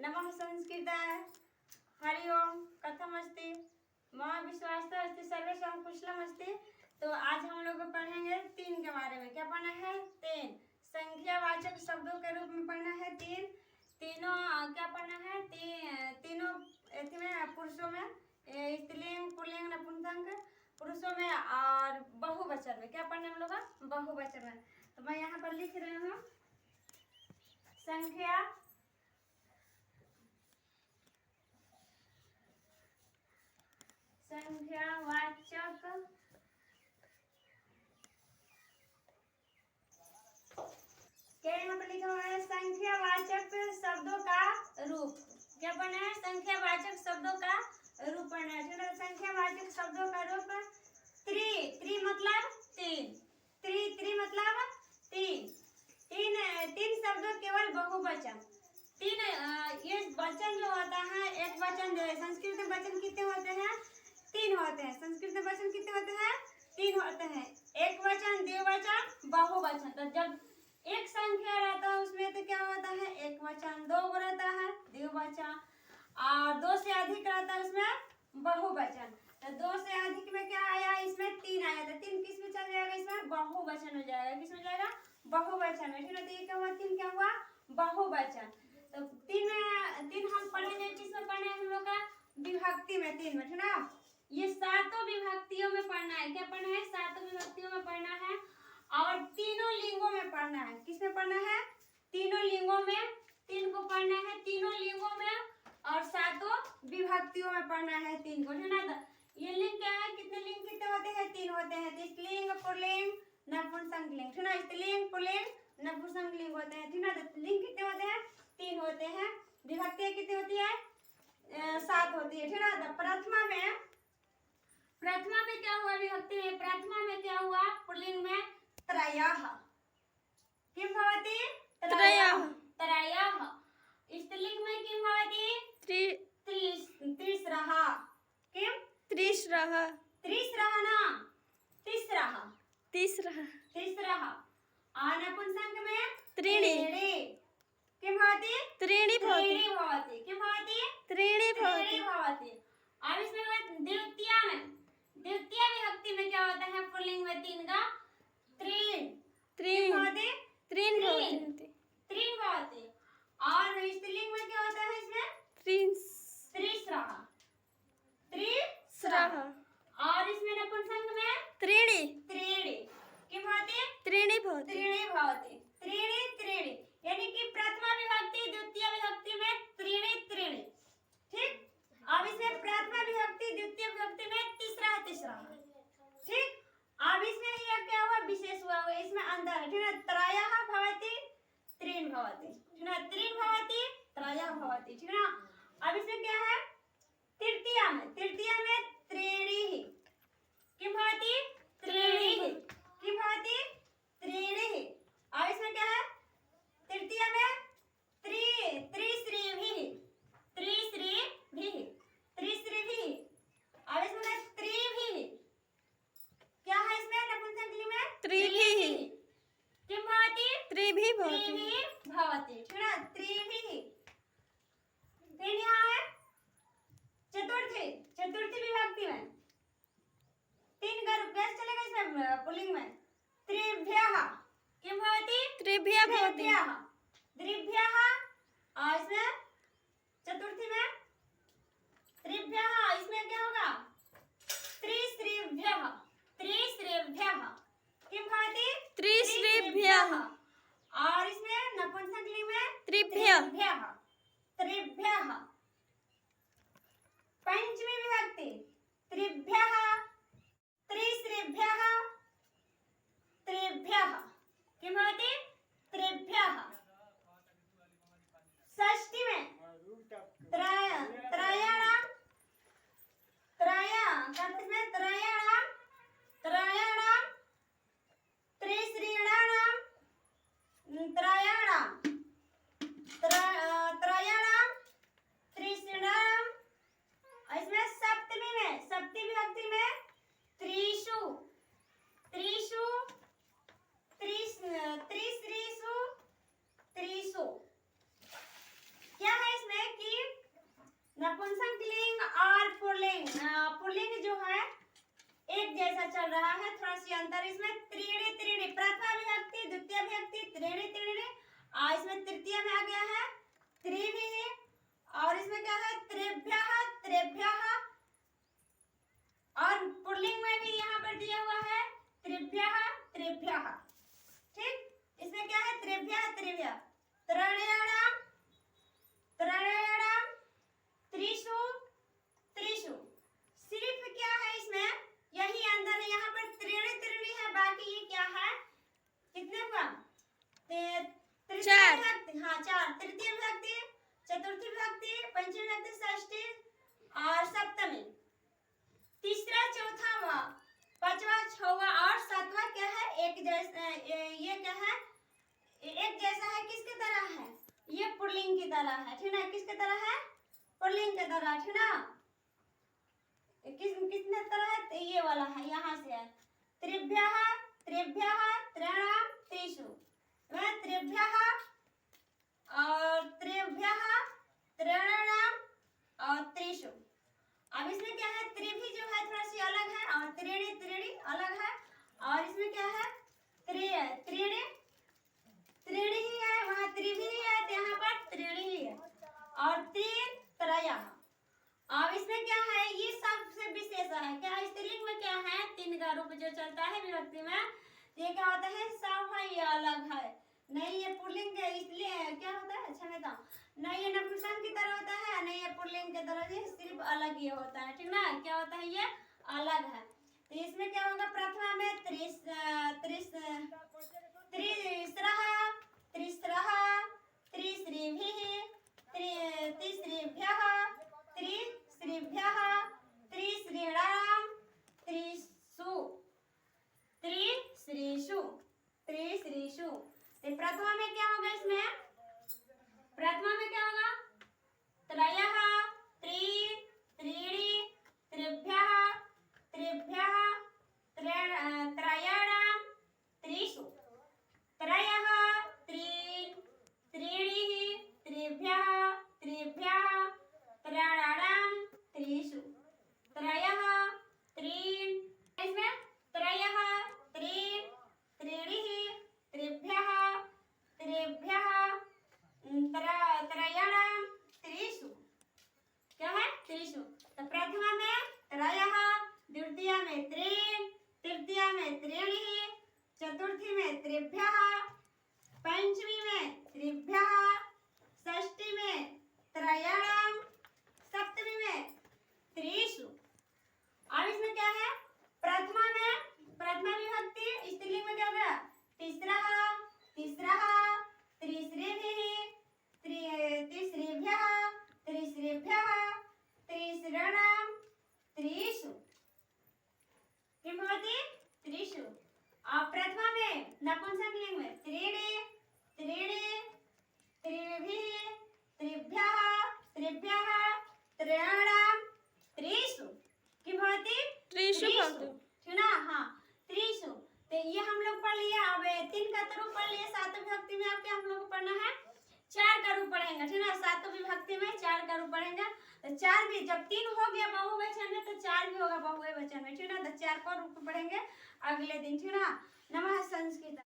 नमः संस्कृताय हरि ओम कथमस्ति मम विश्वासः अस्ति सर्वेषां कुशलमस्ति। तो आज हम लोग पढ़ेंगे तीन के बारे में। क्या पढ़ना है? तीन संख्यावाचक शब्दों के रूप में पढ़ना है। तीनों क्या पढ़ना है? तीनों में पुरुषों में स्त्रीलिंग पुल्लिंग नपुंसक पुरुषों में और बहुवचन में। क्या पढ़ना है हम लोग? बहुवचन में। तो मैं यहाँ पर लिख रही हूँ संख्यावाचक क्या यहाँ पर लिखा हुआ है? संख्यावाचक शब्दों का रूप। क्या पढ़ना है? संख्यावाचक शब्दों का रूप पढ़ना है। चलो संख्यावाचक शब्दों का रूप त्रि मतलब तीन। त्रि मतलब तीन। तीन शब्दों केवल बहुवचन। तीन ये वचन जो होता है, एक वचन जो है संस्कृत में वचन कितने होते हैं? तीन होते हैं। संस्कृत में वचन कितने होते हैं? तीन होते हैं। एक वचन, द्विवचन, बहुवचन। तो जब एक संख्या रहता है उसमें तो क्या होता है? एक वचन। दो रहता है द्विवचन और दो से अधिक रहता है उसमें बहुवचन। तो दो से अधिक में क्या आया? इसमें तीन आया। तो तीन किस में चल जाएगा? इसमें बहुवचन हो जाएगा। किस में जाएगा? बहुवचन में। ठीक है, तो ये क्या हुआ? तीन क्या हुआ? बहुवचन। तो तीन हम पढ़ेंगे किसमें पढ़ना है हम लोग का? विभक्ति में। तीन में, ठीक ना? ये सातों विभक्तियों में पढ़ना है। क्या पढ़ना है? सातों विभक्तियों में पढ़ना है और तीनों लिंगों में पढ़ना है। किसमें पढ़ना है? तीनों लिंगों में। तीन को पढ़ना है तीनों लिंगों में और सातों विभक्तियों में पढ़ना है तीन को, ठीक ना? ये लिंग क्या है? कितने लिंग कितने होते हैं? तीन होते हैं। तो स्त्रीलिंग पुल्लिंग नपुंसक लिंग, ठीक ना? स्त्रीलिंग पुल्लिंग नपुंसक लिंग होते हैं, ठीक ना? तो लिंग कितने होते हैं? तीन होते हैं। विभक्तियां कितनी होती है? सात होती है, ठीक ना? तो प्रथमा में क्या हुआ? विभक्ति में प्रथमा में क्या हुआ? पुल्लिंग में त्रयः। किं भवति? त्रयः। स्त्रीलिंग में किं भवति? तिस्रः। किं? तिस्रः ना तिस्रः। और नपुंसक में त्रीणि। किं भवति? त्रीणि भवति। किं भवति? त्रीणि भवति। और इसमें द्वितीय विभक्ति में क्या होता है? पुल्लिंग में तीन का त्रीण भवति। और स्त्रीलिंग में क्या होता है? इसमें त्रिस्रः। और इसमें नपुंसक में त्रीणि। किं भवति? त्रीणि भवति। त्रीणि यानी कि प्रथमा विभक्ति द्वितीय विभक्ति में त्रीणि। ठीक। अब इसमें प्रथमा विभक्ति द्वितीय विभक्ति में तीसरा। ठीक। अब इसमें यह क्या हुआ? विशेष हुआ। इसमें अंतर है, ठीक है? त्रयः भवति त्रीन् भवति, ठीक है? त्रीन् भवति त्रयः भवति, ठीक है? अब इसमें क्या है? तृतीया में त्रीणि। किं भवति? त्रीणि। और इसमें क्या है? तृतीया में त्रिस्त्रीभिः। और इसमें त्रिभिः। क्या है इसमें? नपुंसक लिंग में त्रिभिः। किं भवति? त्रिभिः भवति, ठीक है? त्रिभिः। फिर यहाँ है चतुर्थी विभक्ति में तीन का रूप कैसे चलेगा? इसमें पुल्लिंग में त्रिभ्यः। किं भवति? त्रिभ्यः भवति। त्रिभ्यः। और इसमें चतुर्थी में त्रिभ्यः। इसमें क्या होगा? त्रिस्त्रीभ्यः। किं भवति? त्रिस्त्रीभ्यः। और इसमें नपुंसक लिंग में त्रिभ्यः। पंचमी विभक्ति त्रिभ्यः। किं भवति? त्रिभ्यः। षष्ठी में त्रयाणाम् त्रिस्त्रीणाम् त्रयाणाम् इसमें तृतीय में आ गया है त्रिभिः, और इसमें क्या है त्रिभ्यः त्रिभ्यः, और पुल्लिंग में भी यहाँ पर दिया हुआ है त्रिभ्यः त्रिभ्यः। ठीक, इसमें क्या है त्रिभ्यः त्रिभ्यः, त्रयाणाम त्रयाणाम, त्रिषु त्रिषु। सिर्फ क्या है इसमें यही अंदर है, यहाँ पर त्रीणि त्रीणि है, बाकी ये क्या है कितने हुआ तृतीय चार। विभक्ति, हाँ 4, तृतीय विभक्ति, चतुर्थी विभक्ति, पंचमी विभक्ति, षष्ठी और सप्तमी। तीसरा चौथा व पांचवा छठवा और सातवां क्या है एक जैसा, ये क्या है एक जैसा है, किसकी तरह है ये पुल्लिंग की तरह है, ठीक ना, किसकी तरह है पुल्लिंग की तरह, ठीक ना, किसने तरह है ये वाला है, यहाँ से है त्रिभ्यः त्रिभ्यः त्रयाणाम त्रिषु, वह त्रिभ्यः और त्रिभ्यः त्रयाणाम और त्रिषु। अब इसमें क्या है त्रिभि जो है थोड़ा सी अलग है, और त्रीणि त्रीणि अलग है, और इसमें क्या है त्रीणि त्रीणि ही है, वहाँ त्रिभि ही है तो यहाँ पर त्रीणि ही है, और तीन त्रयः। अब इसमें क्या है ये सबसे विशेष है, क्या स्त्रीलिंग में क्या है 3 का रूप जो चलता है विभक्ति में, ये क्या होता है सब है, ये अलग है, नहीं ये पुल्लिंग है, इसलिए क्या होता है अच्छा नहीं था, नहीं ये नपुंसक की तरह होता है, नहीं ये पुल्लिंग की तरह, ये सिर्फ अलग ही होता है, ठीक ना, क्या होता है ये अलग है। तो इसमें क्या होगा प्रथमा में त्रिस्रः त्रिस्रीभिः तिस्रीभ्यः त्रिस्रीभ्यः त्रिस्रीणाम त्रिषु त्रिश्रीषु त्रिश्रीषु। प्रथमा में क्या होगा इसमें, प्रथमा में क्या होगा त्रयः त्रीणि त्रिभ्यः त्रिभ्यः त्रयाणाम त्रिषु, त्रयः त्रीणि त्रिभ्यः त्रिभ्यः त्रयाणाम त्रिषु, त्रयः इसमें त्रयः त्रीणि त्रिभ्यः त्रिभ्यः त्रयाणाम त्रिषु, क्या है त्रिषु। तो प्रथमा में त्रयः, द्वितीय में त्रीणि, तृतीय में त्रीणि, चतुर्थी में त्रिभ्यः, पंचमी में त्रिभ्यः, षष्ठी में त्रयाणाम, सप्तमी में त्रिषु। अब इसमें क्या है प्रथमा विभक्ति स्त्रीलिंग में क्या होगा तिस्रः तिस्रः त्रिस्रीभिः तिस्रीभ्यः त्रिस्रीभ्यः त्रिस्रणाम त्रिषु, किं भवति त्रिषु। अब प्रथमा में नपुंसक लिंग में त्रीणि त्रीणि त्रिभिः त्रिभ्यः त्रिभ्यः त्रयाणाम त्रिषु, किं भवति त्रिषु भवति, ठीक ना, हाँ त्रिषु। तो ये हम लोग पढ़ लिए, अब 3 का रूप पढ़ लिए, 7 विभक्ति में आपके हम लोग को पढ़ना है 4 का रूप पढ़ेंगे, ठीक ना, 7 विभक्ति में 4 का रूप पढ़ेंगे। तो 4 भी जब 3 हो गया बहुवचन में तो 4 भी होगा बहुवचन में, ठीक ना, तो 4 का रूप पढ़ेंगे अगले दिन, ठीक ना। नमः संस्कृत।